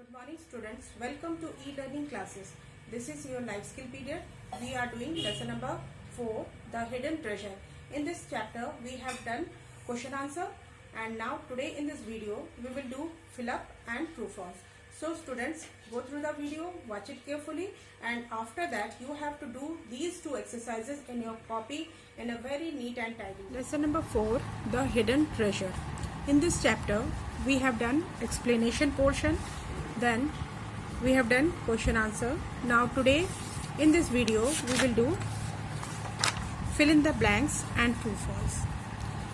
Good morning students, welcome to e-learning classes. This is your life skill period. We are doing lesson number 4, the hidden treasure. In this chapter we have done question answer, and now today in this video we will do fill up and true false. So students, go through the video, watch it carefully, and after that you have to do these two exercises in your copy in a very neat and tidy. Lesson number 4, the hidden treasure. In this chapter we have done explanation portion, then we have done question answer. Now today in this video we will do fill in the blanks and true false.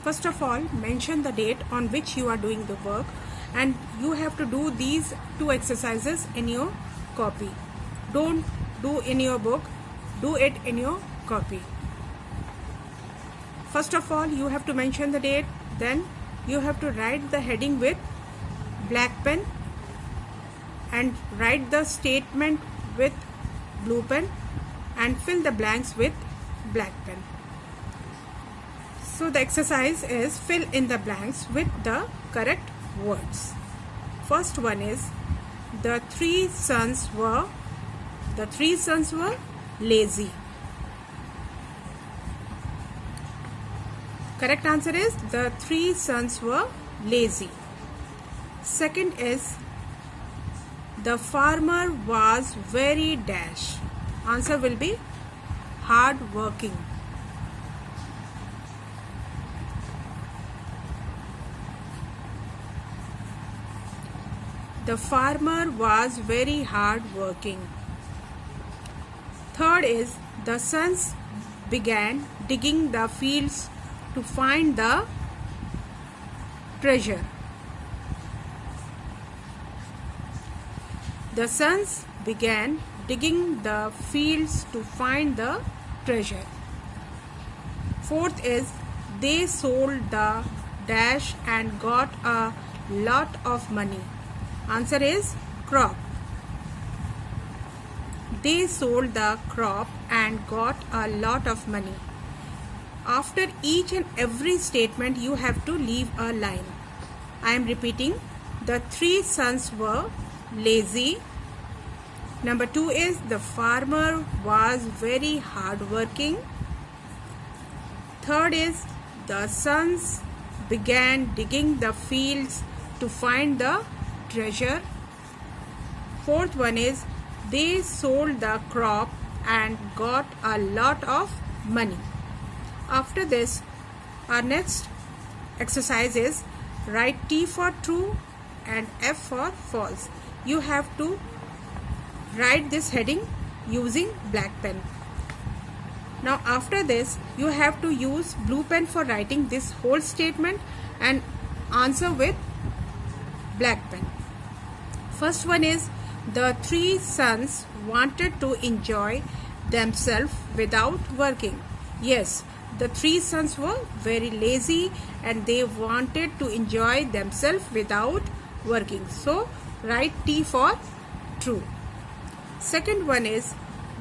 First of all, mention the date on which you are doing the work, and you have to do these two exercises in your copy. Don't do in your book, do it in your copy. First of all, you have to mention the date, then you have to write the heading with black pen and write the statement with blue pen and fill the blanks with black pen. So the exercise is fill in the blanks with the correct words. First one is the three sons were lazy. Correct answer is the three sons were lazy. Second is the farmer was very dash. Answer will be hard working. The farmer was very hard working. Third is the sons began digging the fields to find the treasure. The sons began digging the fields to find the treasure. Fourth is they sold the dash and got a lot of money. Answer is crop. They sold the crop and got a lot of money. After each and every statement you have to leave a line. I am repeating. The three sons were lazy. Number 2 is the farmer was very hardworking. Third is the sons began digging the fields to find the treasure. Fourth one is they sold the crop and got a lot of money. After this, our next exercise is write T for true and F for false. You have to write this heading using black pen. Now after this, you have to use blue pen for writing this whole statement and answer with black pen. First one is the three sons wanted to enjoy themselves without working. Yes, the three sons were very lazy and they wanted to enjoy themselves without working. So write T for true. Second one is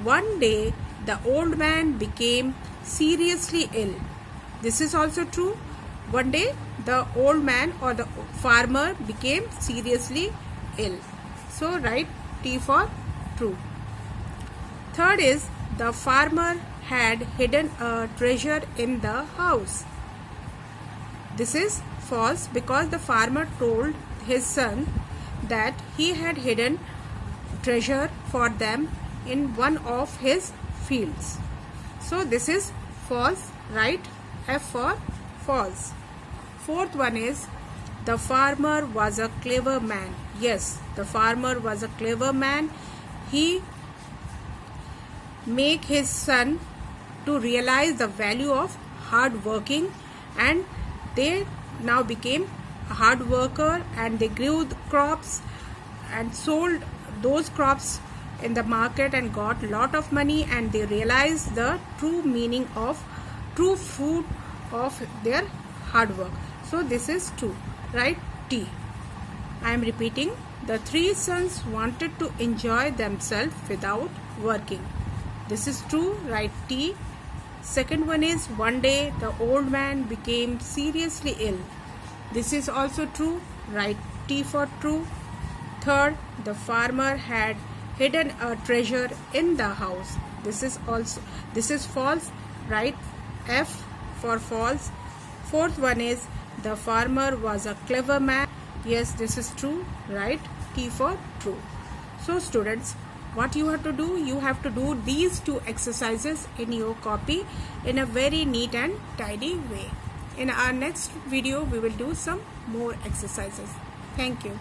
one day the old man became seriously ill. This is also true. One day the old man or the farmer became seriously ill. So write T for true. Third is the farmer had hidden a treasure in the house. This is false because the farmer told his son that he had hidden treasure for them in one of his fields. So this is false. Write F for false. Fourth one is the farmer was a clever man. Yes, the farmer was a clever man. He made his son to realize the value of hard working, and they now became a hard worker and they grew the crops and sold those crops in the market and got a lot of money, and they realized the true meaning of true fruit of their hard work. So this is true. Write T. I am repeating. The three sons wanted to enjoy themselves without working. This is true. Write T. Second one is one day the old man became seriously ill. This is also true. Write T for true. Third, the farmer had hidden a treasure in the house. This is false, right? F for false. Fourth one is the farmer was a clever man. Yes, this is true, right? T for true. So students, what you have to do? You have to do these two exercises in your copy in a very neat and tidy way. In our next video, we will do some more exercises. Thank you.